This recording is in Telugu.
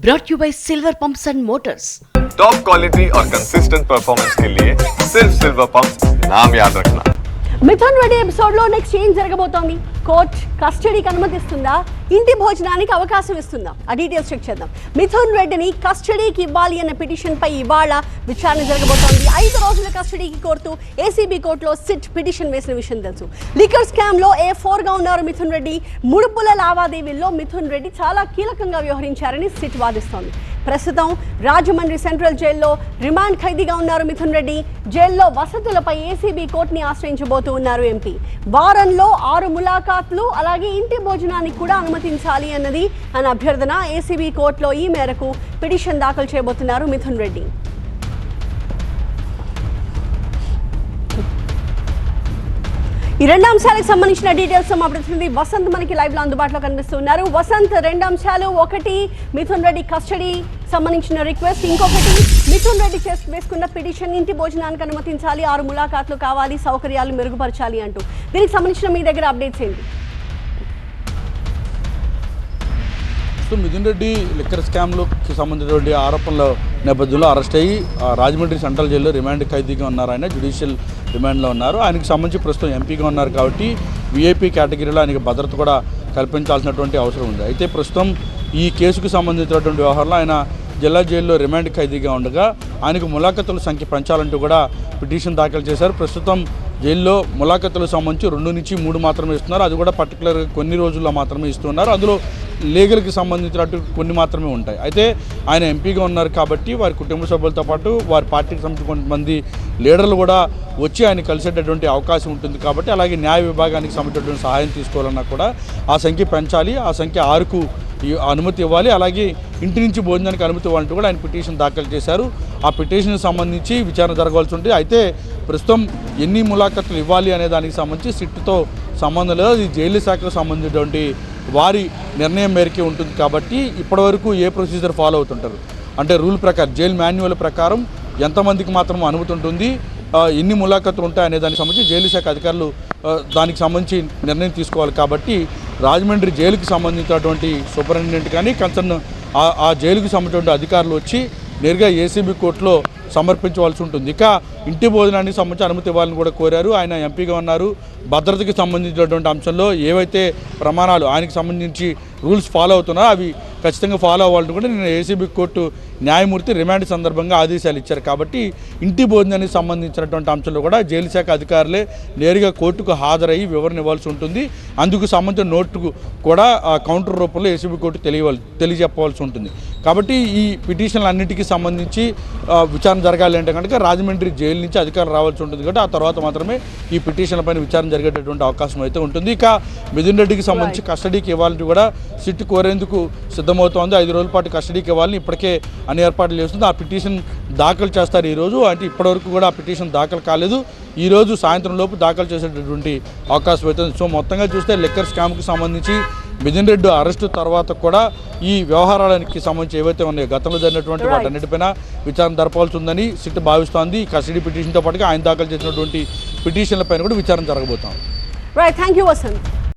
brought to you by Silver Pumps and Motors. Top quality और कंसिस्टेंट परफॉर्मेंस के लिए सिर्फ सिल्वर पंप्स नाम याद रखना। మిథున్ రెడ్డి ఎపిసోడ్ లో నెక్స్ట్ ఏం జరగబోతోంది? కోర్ట్ కస్టడీకి అనుమతిస్తుందా? ఇంటి భోజనానికి అవకాశం ఇస్తుందా? ఆ డీటెయిల్స్ చెక్ చేద్దాం. మిథున్ రెడ్డిని కస్టడీకి ఇవ్వాలి అన్న పిటిషన్ పై ఇవాళ విచారణ జరగబోతోంది. 5 రోజుల కస్టడీకి కోరుతూ ఏసీబీ కోర్టులో సిట్ పిటిషన్ వేసిన విషయం తెలుసు. లిక్కర్ స్కామ్ లో A4 గా ఉన్నారు మిథున్ రెడ్డి. ముడుపుల లావాదేవీల్లో మిథున్ రెడ్డి చాలా కీలకంగా వ్యవహరించారని సిట్ వాదిస్తోంది. ప్రస్తుతం రాజమండ్రి సెంట్రల్ జైల్లో రిమాండ్ ఖైదీగా ఉన్నారు మిథున్ రెడ్డి. జైల్లో వసతులపై ఏసీబీ కోర్టుని ఆశ్రయించబోతూ ఉన్నారు ఎంపీ. వారంలో 6 ములాఖాత్లు అలాగే ఇంటి భోజనానికి కూడా అనుమతించాలి అన్నది అన్న అభ్యర్థన. ఏసీబీ కోర్టులో ఈ మేరకు పిటిషన్ దాఖలు చేయబోతున్నారు మిథున్ రెడ్డి. ఈ 2 అంశాలకు సంబంధించిన డీటెయిల్స్ మా ప్రతినిధి వసంత్ మనకి లైవ్ లో అందుబాటులో కనిపిస్తున్నారు. వసంత్, 2 అంశాలు, ఒకటి మిథున్ రెడ్డి కస్టడీ సంబంధించిన రిక్వెస్ట్, ఇంకొకటి మిథున్ రెడ్డి వేసుకున్న పిటిషన్ ఇంటి భోజనానికి అనుమతించాలి, 6 ములాఖాత్లు కావాలి, సౌకర్యాలు మెరుగుపరచాలి అంటూ. దీనికి సంబంధించిన మీ దగ్గర అప్డేట్స్ ఏంటి? మిథున్ రెడ్డి లిక్కర్ స్కామ్లోకి సంబంధించినటువంటి ఆరోపణల నేపథ్యంలో అరెస్ట్ అయ్యి రాజమండ్రి సెంట్రల్ జైల్లో రిమాండ్ ఖైదీగా ఉన్నారు. ఆయన జ్యుడిషియల్ రిమాండ్లో ఉన్నారు. ఆయనకు సంబంధించి ప్రస్తుతం ఎంపీగా ఉన్నారు కాబట్టి వీఐపీ కేటగిరీలో ఆయనకి భద్రత కూడా కల్పించాల్సినటువంటి అవసరం ఉంది. అయితే ప్రస్తుతం ఈ కేసుకు సంబంధించినటువంటి వ్యవహారంలో ఆయన జిల్లా జైల్లో రిమాండ్ ఖైదీగా ఉండగా ఆయనకు ములాఖతుల సంఖ్య పెంచాలంటూ కూడా పిటిషన్ దాఖలు చేశారు. ప్రస్తుతం జైల్లో ములాఖతులకు సంబంధించి 2 నుంచి 3 మాత్రమే ఇస్తున్నారు. అది కూడా పర్టికులర్గా కొన్ని రోజుల్లో మాత్రమే ఇస్తున్నారు. అందులో లీగల్కి సంబంధించినట్టు కొన్ని మాత్రమే ఉంటాయి. అయితే ఆయన ఎంపీగా ఉన్నారు కాబట్టి వారి కుటుంబ సభ్యులతో పాటు వారి పార్టీకి సంబంధించిన కొంతమంది లీడర్లు కూడా వచ్చి ఆయన కలిసేటటువంటి అవకాశం ఉంటుంది కాబట్టి అలాగే న్యాయ విభాగానికి సంబంధించినటువంటి సహాయం తీసుకోవాలన్నా కూడా ఆ సంఖ్య పెంచాలి, ఆ సంఖ్య 6కు అనుమతి ఇవ్వాలి, అలాగే ఇంటి నుంచి భోజనానికి అనుమతి ఇవ్వాలంటూ కూడా ఆయన పిటిషన్ దాఖలు చేశారు. ఆ పిటిషన్కి సంబంధించి విచారణ జరగవలసి ఉంటుంది. అయితే ప్రస్తుతం ఎన్ని ములాఖతులు ఇవ్వాలి అనే దానికి సంబంధించి సిట్తో సంబంధం లేదు. అది జైలు శాఖకు సంబంధించినటువంటి వారి నిర్ణయం మేరకే ఉంటుంది కాబట్టి ఇప్పటివరకు ఏ ప్రొసీజర్ ఫాలో అవుతుంటారు అంటే రూల్ ప్రకారం జైలు మాన్యువల్ ప్రకారం ఎంతమందికి మాత్రం అనుమతి ఉంటుంది, ఎన్ని ములాఖతులు ఉంటాయి అనే దానికి సంబంధించి జైలు శాఖ అధికారులు దానికి సంబంధించి నిర్ణయం తీసుకోవాలి. కాబట్టి రాజమండ్రి జైలుకి సంబంధించినటువంటి సూపరింటెండెంట్ కానీ కన్సర్న్ ఆ జైలుకి సంబంధించిన అధికారులు వచ్చి నేరుగా ఏసీబీ కోర్టులో సమర్పించవలసి ఉంటుంది. ఇక ఇంటి భోజనానికి సంబంధించి అనుమతి ఇవ్వాలని కూడా కోరారు. ఆయన ఎంపీగా ఉన్నారు. భద్రతకి సంబంధించినటువంటి అంశంలో ఏవైతే ప్రమాణాలు ఆయనకు సంబంధించి రూల్స్ ఫాలో అవుతున్నారో అవి ఖచ్చితంగా ఫాలో అవ్వాలని కూడా నేను ఏసీబీ కోర్టు న్యాయమూర్తి రిమాండ్ సందర్భంగా ఆదేశాలు ఇచ్చారు. కాబట్టి ఇంటి భోజనానికి సంబంధించినటువంటి అంశంలో కూడా జైలు శాఖ అధికారులే నేరుగా కోర్టుకు హాజరయ్యి వివరణ ఇవ్వాల్సి ఉంటుంది. అందుకు సంబంధించిన నోటుకు కూడా కౌంటర్ రూపంలో ఏసీబీ కోర్టు తెలియజెప్పవలసి ఉంటుంది. కాబట్టి ఈ పిటిషన్లు అన్నింటికీ సంబంధించి విచారణ జరగాలి అంటే కనుక రాజమండ్రి జైలు నుంచి అధికారులు రావాల్సి ఉంటుంది. కాబట్టి ఆ తర్వాత మాత్రమే ఈ పిటిషన్లపైన విచారణ జరిగేటటువంటి అవకాశం అయితే ఉంటుంది. ఇక మిథున్ రెడ్డికి సంబంధించి కస్టడీకి ఇవ్వాలని కూడా సిట్ కోరేందుకు సిద్ధమవుతోంది. 5 రోజుల పాటు కస్టడీకి ఇవ్వాలని ఇప్పటికే అన్ని ఏర్పాట్లు చేస్తుంది. ఆ పిటిషన్ దాఖలు చేస్తారు ఈరోజు. అంటే ఇప్పటివరకు కూడా ఆ పిటిషన్ దాఖలు కాలేదు. ఈరోజు సాయంత్రం లోపు దాఖలు చేసేటటువంటి అవకాశం అవుతుంది. సో మొత్తంగా చూస్తే లిక్కర్ స్కామ్కి సంబంధించి మిథున్ రెడ్డి అరెస్టు తర్వాత కూడా ఈ వ్యవహారానికి సంబంధించి ఏవైతే ఉన్నాయో గతంలో జరిగినటువంటి వాటన్నిటిపైన విచారణ జరపాల్సి ఉందని సిట్ భావిస్తోంది. కస్టడీ పిటిషన్తో పాటుగా ఆయన దాఖలు చేసినటువంటి పిటిషన్లపైన కూడా విచారణ జరగబోతోంది. Right, thank you Vasant.